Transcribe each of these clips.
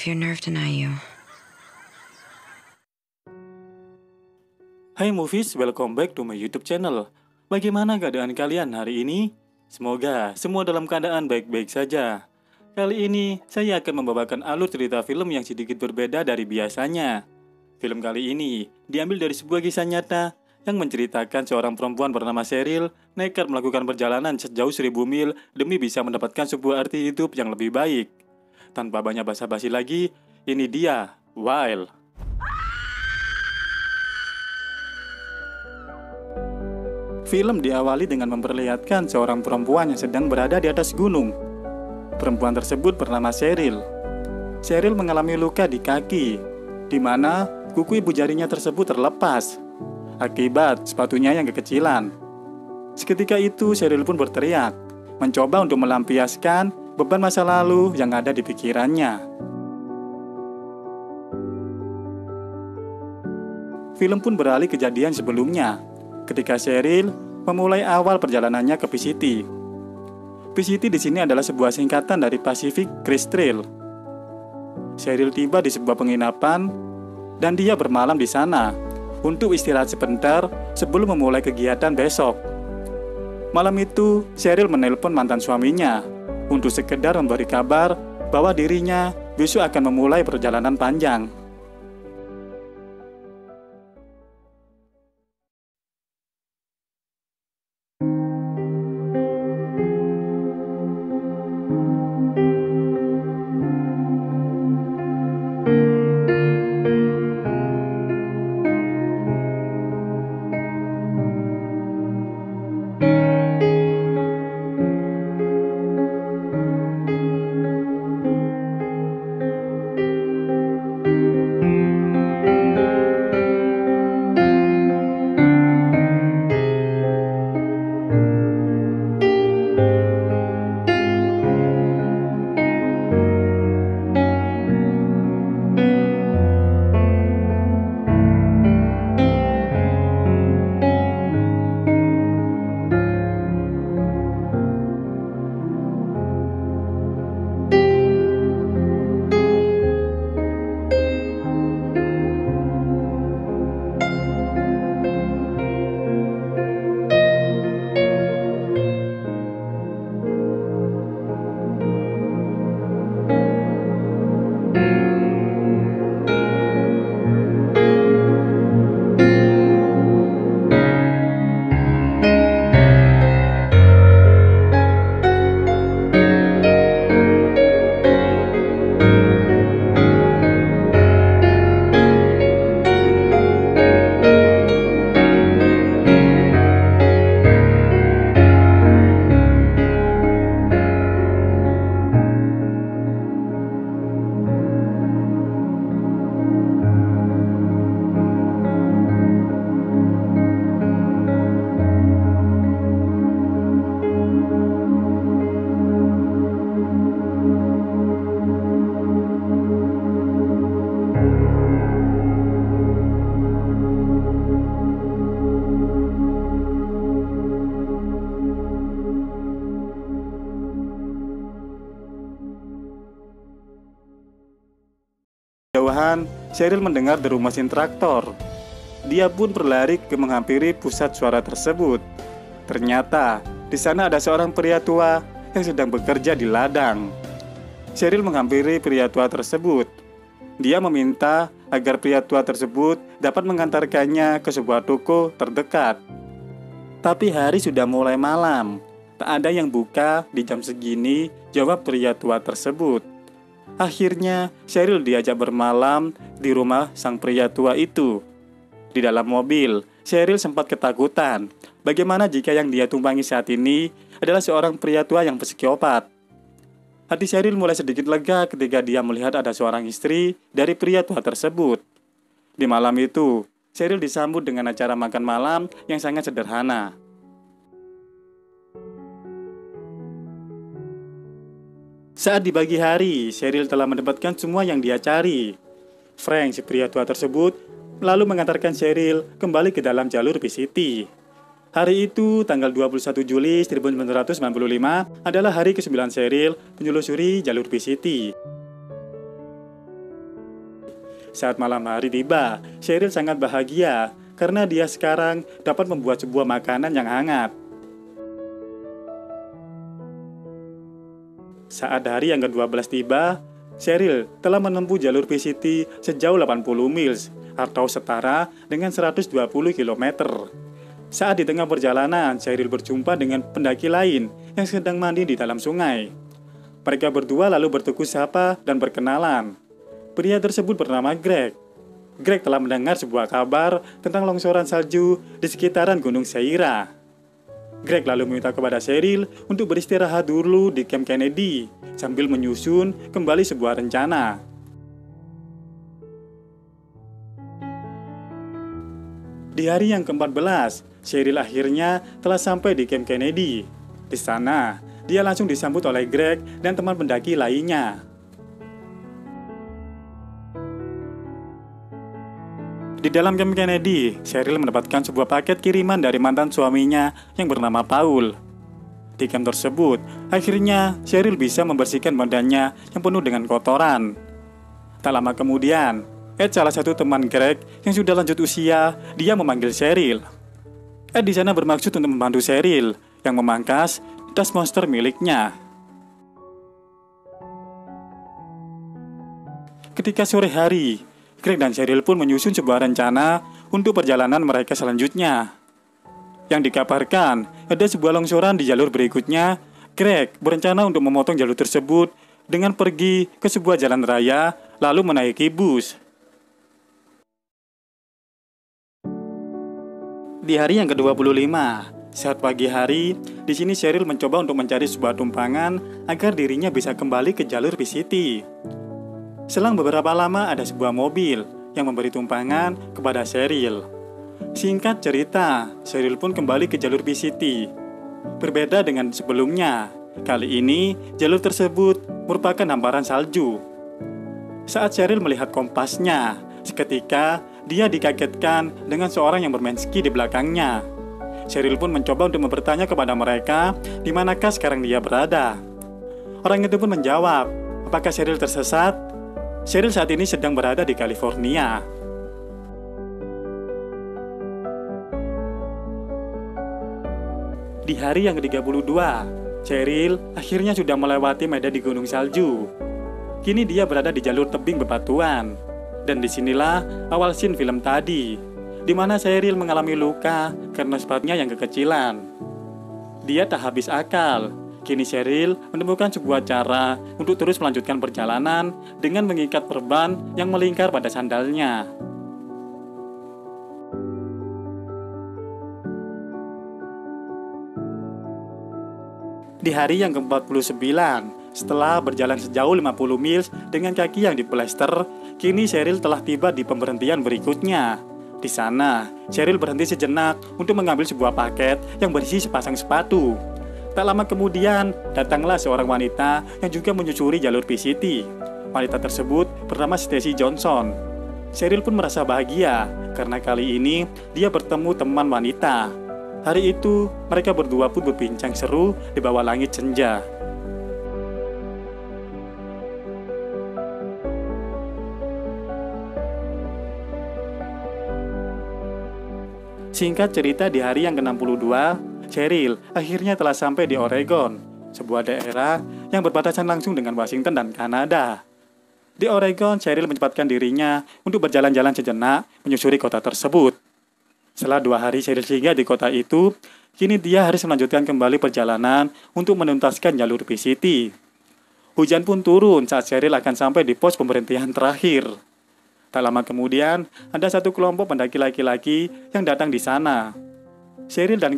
Fear nerve deny you. Hai Movies, welcome back to my YouTube channel. Bagaimana keadaan kalian hari ini? Semoga semua dalam keadaan baik-baik saja. Kali ini saya akan membawakan alur cerita film yang sedikit berbeda dari biasanya. Film kali ini diambil dari sebuah kisah nyata yang menceritakan seorang perempuan bernama Cheryl nekat melakukan perjalanan sejauh 1000 mil demi bisa mendapatkan sebuah arti hidup yang lebih baik. Tanpa banyak basa-basi lagi, ini dia, Wild. Film diawali dengan memperlihatkan seorang perempuan yang sedang berada di atas gunung. Perempuan tersebut bernama Cheryl. Cheryl mengalami luka di kaki, di mana kuku ibu jarinya tersebut terlepas akibat sepatunya yang kekecilan. Seketika itu Cheryl pun berteriak, mencoba untuk melampiaskan beban masa lalu yang ada di pikirannya. Film pun beralih kejadian sebelumnya, ketika Cheryl memulai awal perjalanannya ke PCT. PCT di sini adalah sebuah singkatan dari Pacific Crest Trail. Cheryl tiba di sebuah penginapan dan dia bermalam di sana untuk istirahat sebentar sebelum memulai kegiatan besok. Malam itu, Cheryl menelpon mantan suaminya untuk sekedar memberi kabar bahwa dirinya besok akan memulai perjalanan panjang. Jauhan, Cheryl mendengar deru mesin traktor. Dia pun berlari ke menghampiri pusat suara tersebut. Ternyata, di sana ada seorang pria tua yang sedang bekerja di ladang. Cheryl menghampiri pria tua tersebut. Dia meminta agar pria tua tersebut dapat mengantarkannya ke sebuah toko terdekat. Tapi hari sudah mulai malam. Tak ada yang buka di jam segini, jawab pria tua tersebut. Akhirnya, Cheryl diajak bermalam di rumah sang pria tua itu. Di dalam mobil, Cheryl sempat ketakutan. Bagaimana jika yang dia tumpangi saat ini adalah seorang pria tua yang psikopat? Hati Cheryl mulai sedikit lega ketika dia melihat ada seorang istri dari pria tua tersebut. Di malam itu, Cheryl disambut dengan acara makan malam yang sangat sederhana. Saat di pagi hari, Cheryl telah mendapatkan semua yang dia cari. Frank, si pria tua tersebut, lalu mengantarkan Cheryl kembali ke dalam jalur PCT. Hari itu, tanggal 21 Juli 1995, adalah hari ke-9 Cheryl menelusuri jalur PCT. Saat malam hari tiba, Cheryl sangat bahagia karena dia sekarang dapat membuat sebuah makanan yang hangat. Saat hari yang ke-12 tiba, Cheryl telah menempuh jalur PCT sejauh 80 miles atau setara dengan 120 km. Saat di tengah perjalanan, Cheryl berjumpa dengan pendaki lain yang sedang mandi di dalam sungai. Mereka berdua lalu bertukar sapa dan berkenalan. Pria tersebut bernama Greg. Greg telah mendengar sebuah kabar tentang longsoran salju di sekitaran Gunung Sierra. Greg lalu meminta kepada Cheryl untuk beristirahat dulu di Camp Kennedy sambil menyusun kembali sebuah rencana. Di hari yang ke-14, Cheryl akhirnya telah sampai di Camp Kennedy. Di sana, dia langsung disambut oleh Greg dan teman pendaki lainnya. Di dalam Camp Kennedy, Cheryl mendapatkan sebuah paket kiriman dari mantan suaminya yang bernama Paul. Di camp tersebut, akhirnya Cheryl bisa membersihkan badannya yang penuh dengan kotoran. Tak lama kemudian, Ed, salah satu teman Greg yang sudah lanjut usia, dia memanggil Cheryl. Ed di sana bermaksud untuk membantu Cheryl yang memangkas tas monster miliknya. Ketika sore hari, Greg dan Cheryl pun menyusun sebuah rencana untuk perjalanan mereka selanjutnya. Yang dikabarkan, ada sebuah longsoran di jalur berikutnya. Greg berencana untuk memotong jalur tersebut dengan pergi ke sebuah jalan raya, lalu menaiki bus. Di hari yang ke-25, saat pagi hari, di sini Cheryl mencoba untuk mencari sebuah tumpangan agar dirinya bisa kembali ke jalur PCT. Selang beberapa lama ada sebuah mobil yang memberi tumpangan kepada Cheryl. Singkat cerita, Cheryl pun kembali ke jalur PCT. Berbeda dengan sebelumnya, kali ini jalur tersebut merupakan hamparan salju. Saat Cheryl melihat kompasnya, seketika dia dikagetkan dengan seorang yang bermain ski di belakangnya. Cheryl pun mencoba untuk bertanya kepada mereka di manakah sekarang dia berada. Orang itu pun menjawab, apakah Cheryl tersesat? Cheryl saat ini sedang berada di California. Di hari yang ke-32, Cheryl akhirnya sudah melewati medan di gunung salju. Kini dia berada di jalur tebing bebatuan. Dan disinilah awal scene film tadi, di mana Cheryl mengalami luka karena sepatunya yang kekecilan. Dia tak habis akal. Kini Cheryl menemukan sebuah cara untuk terus melanjutkan perjalanan dengan mengikat perban yang melingkar pada sandalnya. Di hari yang ke-49, setelah berjalan sejauh 50 mil dengan kaki yang diplester, kini Cheryl telah tiba di pemberhentian berikutnya. Di sana, Cheryl berhenti sejenak untuk mengambil sebuah paket yang berisi sepasang sepatu. Tak lama kemudian, datanglah seorang wanita yang juga menyusuri jalur PCT. Wanita tersebut bernama Stacy Johnson. Cheryl pun merasa bahagia karena kali ini dia bertemu teman wanita. Hari itu, mereka berdua pun berbincang seru di bawah langit senja. Singkat cerita, di hari yang ke-62, Cheryl akhirnya telah sampai di Oregon, sebuah daerah yang berbatasan langsung dengan Washington dan Kanada. Di Oregon, Cheryl menyempatkan dirinya untuk berjalan-jalan sejenak menyusuri kota tersebut. Setelah 2 hari Cheryl singgah di kota itu, kini dia harus melanjutkan kembali perjalanan untuk menuntaskan jalur PCT. Hujan pun turun saat Cheryl akan sampai di pos pemberhentian terakhir. Tak lama kemudian, ada satu kelompok pendaki laki-laki yang datang di sana. Cheryl dan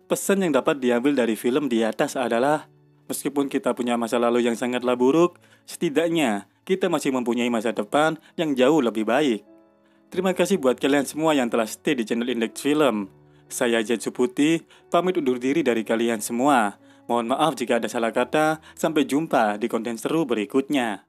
Pesan yang dapat diambil dari film di atas adalah, meskipun kita punya masa lalu yang sangatlah buruk, setidaknya kita masih mempunyai masa depan yang jauh lebih baik. Terima kasih buat kalian semua yang telah stay di channel Index Film. Saya Jet Putih, pamit undur diri dari kalian semua. Mohon maaf jika ada salah kata. Sampai jumpa di konten seru berikutnya.